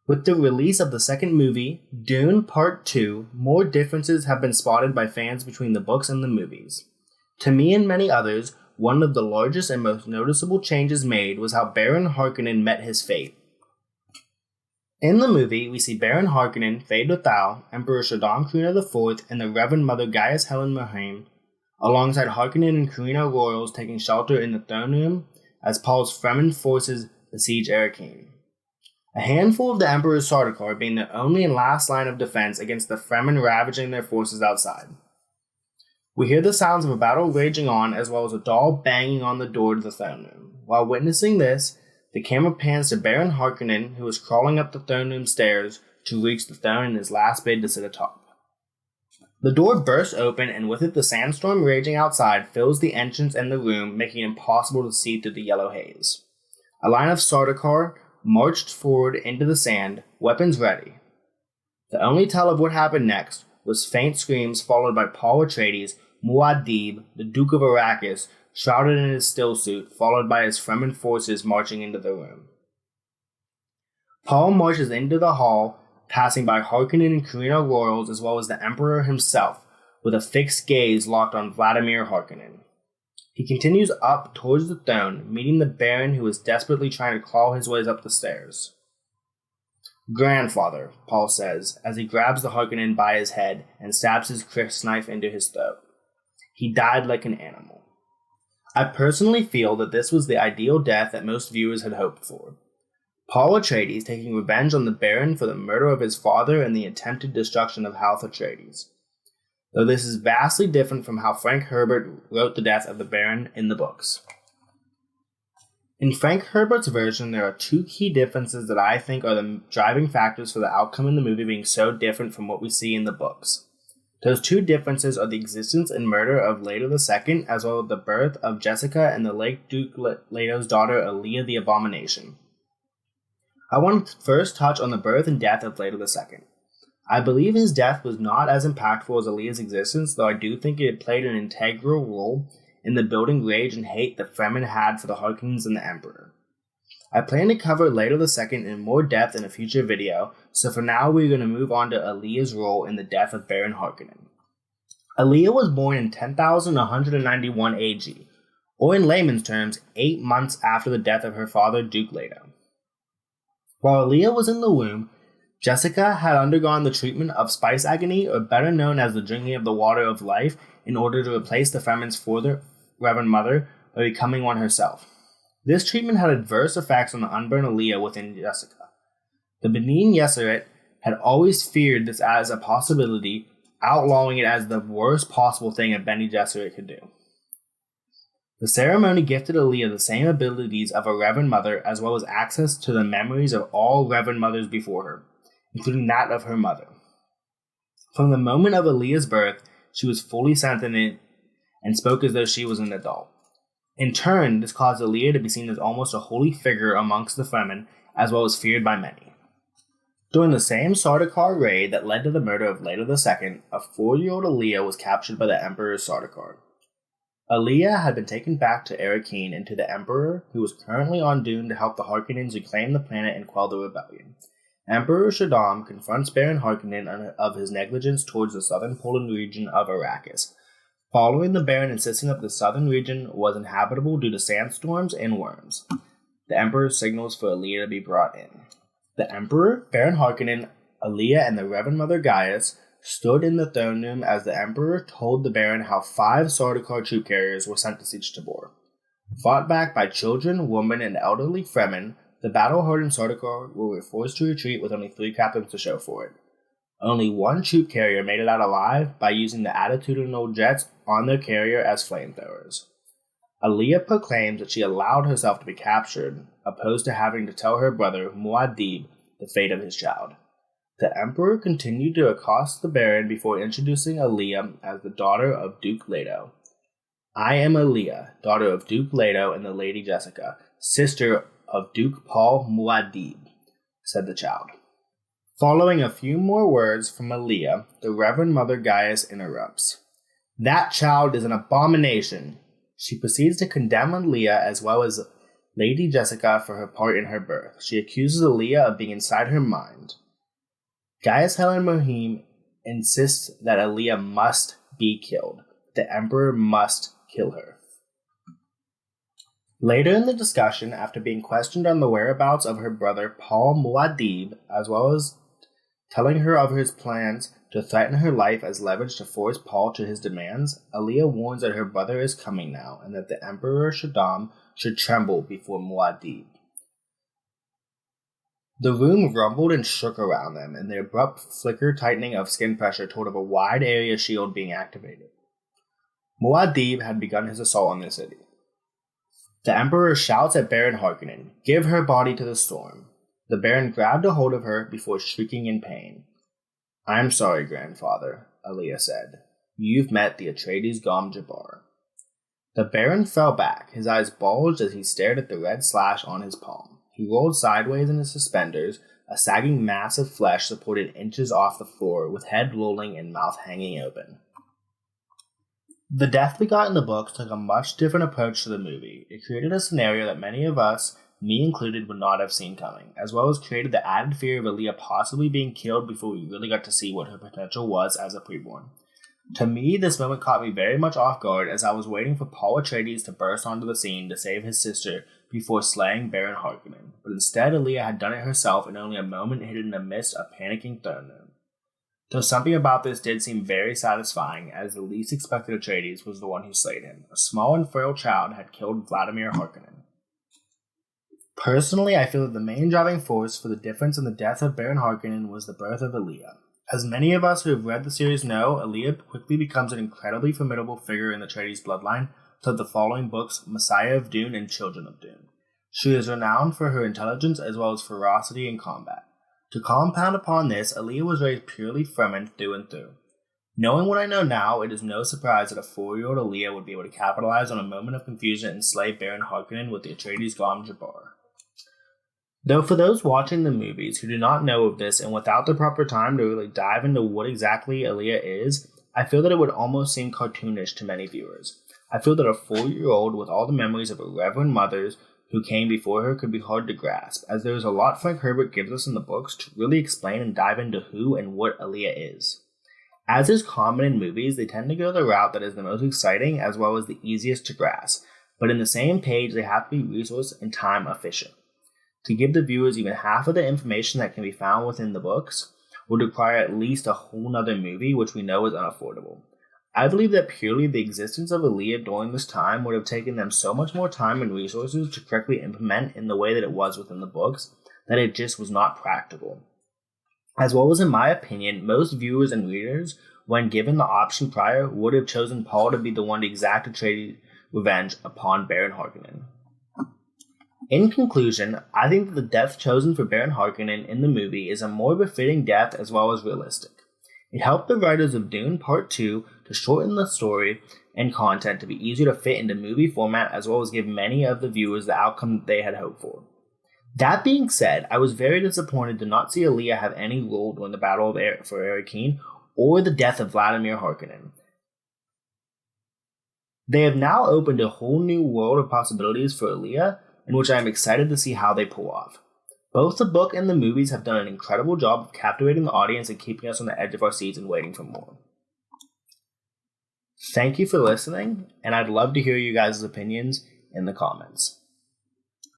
With the release of the second movie, Dune Part 2, more differences have been spotted by fans between the books and the movies. To me and many others, one of the largest and most noticeable changes made was how Baron Harkonnen met his fate. In the movie, we see Baron Harkonnen, Fade with Thou, Emperor Shaddam Karina IV, and the Reverend Mother Gaius Helen Mohaim, alongside Harkonnen and Karina royals taking shelter in the throne room as Paul's Fremen forces besiege Arrakeen. A handful of the Emperor's Sardaukar being the only and last line of defense against the Fremen ravaging their forces outside. We hear the sounds of a battle raging on, as well as a doll banging on the door to the throne room. While witnessing this, the camera pans to Baron Harkonnen, who is crawling up the throne room stairs to reach the throne in his last bid to sit atop. The door bursts open, and with it the sandstorm raging outside fills the entrance and the room, making it impossible to see through the yellow haze. A line of Sardaukar marched forward into the sand, weapons ready. The only tell of what happened next was faint screams followed by Paul Atreides, Muad'Dib, the Duke of Arrakis, shrouded in his stillsuit, followed by his Fremen forces marching into the room. Paul marches into the hall, passing by Harkonnen and Karina royals as well as the Emperor himself, with a fixed gaze locked on Vladimir Harkonnen. He continues up towards the throne, meeting the Baron who is desperately trying to claw his way up the stairs. "Grandfather," Paul says, as he grabs the Harkonnen by his head and stabs his crysknife into his throat. He died like an animal. I personally feel that this was the ideal death that most viewers had hoped for. Paul Atreides taking revenge on the Baron for the murder of his father and the attempted destruction of House Atreides. Though this is vastly different from how Frank Herbert wrote the death of the Baron in the books. In Frank Herbert's version, there are two key differences that I think are the driving factors for the outcome in the movie being so different from what we see in the books. Those two differences are the existence and murder of Leto II, as well as the birth of Jessica and the late Duke Leto's daughter Alia the Abomination. I want to first touch on the birth and death of Leto II. I believe his death was not as impactful as Alia's existence, though I do think it played an integral role in the building rage and hate that Fremen had for the Harkonnens and the Emperor. I plan to cover Leto II in more depth in a future video, so for now we're going to move on to Alia's role in the death of Baron Harkonnen. Alia was born in 10,191 AG, or in layman's terms, 8 months after the death of her father Duke Leto. While Alia was in the womb, Jessica had undergone the treatment of spice agony, or better known as the drinking of the water of life, in order to replace the Fremen's former Reverend Mother by becoming one herself. This treatment had adverse effects on the unborn Alia within Jessica. The Bene Gesserit had always feared this as a possibility, outlawing it as the worst possible thing a Bene Gesserit could do. The ceremony gifted Alia the same abilities of a Reverend Mother, as well as access to the memories of all Reverend Mothers before her, including that of her mother. From the moment of Alia's birth, she was fully sentient and spoke as though she was an adult. In turn, this caused Alia to be seen as almost a holy figure amongst the Fremen, as well as feared by many. During the same Sardaukar raid that led to the murder of Leto II, a 4-year-old Alia was captured by the Emperor's Sardaukar. Alia had been taken back to Arrakeen and to the Emperor, who was currently on Dune to help the Harkonnens reclaim the planet and quell the rebellion. Emperor Shaddam confronts Baron Harkonnen of his negligence towards the southern Poland region of Arrakis, following the Baron insisting that the southern region was inhabitable due to sandstorms and worms. The Emperor signals for Alia to be brought in. The Emperor, Baron Harkonnen, Alia, and the Reverend Mother Gaius stood in the throne room as the Emperor told the Baron how 5 Sardaukar troop carriers were sent to siege Tabor. Fought back by children, women, and elderly Fremen, the battle-hardened Sardaukar were forced to retreat with only 3 captains to show for it. Only 1 troop carrier made it out alive by using the attitudinal jets on their carrier as flamethrowers. Alia proclaims that she allowed herself to be captured, opposed to having to tell her brother Muad'Dib the fate of his child. The Emperor continued to accost the Baron before introducing Alia as the daughter of Duke Leto. "I am Alia, daughter of Duke Leto and the Lady Jessica, sister of Duke Paul Muad'Dib," said the child. Following a few more words from Alia, the Reverend Mother Gaius interrupts. "That child is an abomination." She proceeds to condemn Alia as well as Lady Jessica for her part in her birth. She accuses Aaliyah of being inside her mind. Gaius Helen Mohim insists that Aaliyah must be killed. The Emperor must kill her. Later in the discussion, after being questioned on the whereabouts of her brother Paul Muad'Dib, as well as telling her of his plans to threaten her life as leverage to force Paul to his demands, Aaliyah warns that her brother is coming now and that the Emperor Shaddam should tremble before Muad'Dib. The room rumbled and shook around them, and the abrupt flicker tightening of skin pressure told of a wide area shield being activated. Muad'Dib had begun his assault on the city. The Emperor shouts at Baron Harkonnen, "Give her body to the storm." The Baron grabbed a hold of her before shrieking in pain. "I'm sorry, grandfather," Aaliyah said. "You've met the Atreides Gom Jabbar." The Baron fell back, his eyes bulged as he stared at the red slash on his palm. He rolled sideways in his suspenders, a sagging mass of flesh supported inches off the floor, with head lolling and mouth hanging open. The death we got in the books took a much different approach to the movie. It created a scenario that many of us, me included, would not have seen coming, as well as created the added fear of Aaliyah possibly being killed before we really got to see what her potential was as a preborn. To me, this moment caught me very much off guard as I was waiting for Paul Atreides to burst onto the scene to save his sister before slaying Baron Harkonnen, but instead Aaliyah had done it herself in only a moment hidden amidst a panicking throne room. Though something about this did seem very satisfying, as the least expected Atreides was the one who slayed him. A small and frail child had killed Vladimir Harkonnen. Personally, I feel that the main driving force for the difference in the death of Baron Harkonnen was the birth of Aaliyah. As many of us who have read the series know, Aaliyah quickly becomes an incredibly formidable figure in the Atreides bloodline throughout the following books, Messiah of Dune and Children of Dune. She is renowned for her intelligence as well as ferocity in combat. To compound upon this, Aaliyah was raised purely Fremen through and through. Knowing what I know now, it is no surprise that a 4-year-old Aaliyah would be able to capitalize on a moment of confusion and slay Baron Harkonnen with the Atreides Gom Jabbar. Though for those watching the movies who do not know of this and without the proper time to really dive into what exactly Aaliyah is, I feel that it would almost seem cartoonish to many viewers. I feel that a 4-year-old with all the memories of her reverend mothers who came before her could be hard to grasp, as there is a lot Frank Herbert gives us in the books to really explain and dive into who and what Aaliyah is. As is common in movies, they tend to go the route that is the most exciting as well as the easiest to grasp, but in the same page they have to be resource and time efficient. To give the viewers even half of the information that can be found within the books would require at least a whole nother movie, which we know is unaffordable. I believe that purely the existence of Aaliyah during this time would have taken them so much more time and resources to correctly implement in the way that it was within the books, that it just was not practical. As well as in my opinion, most viewers and readers, when given the option prior, would have chosen Paul to be the one to exact Atreides' revenge upon Baron Harkonnen. In conclusion, I think that the death chosen for Baron Harkonnen in the movie is a more befitting death as well as realistic. It helped the writers of Dune Part 2 to shorten the story and content to be easier to fit into movie format as well as give many of the viewers the outcome they had hoped for. That being said, I was very disappointed to not see Aaliyah have any role during the battle for Arrakeen or the death of Vladimir Harkonnen. They have now opened a whole new world of possibilities for Aaliyah, in which I am excited to see how they pull off. Both the book and the movies have done an incredible job of captivating the audience and keeping us on the edge of our seats and waiting for more. Thank you for listening, and I'd love to hear you guys' opinions in the comments.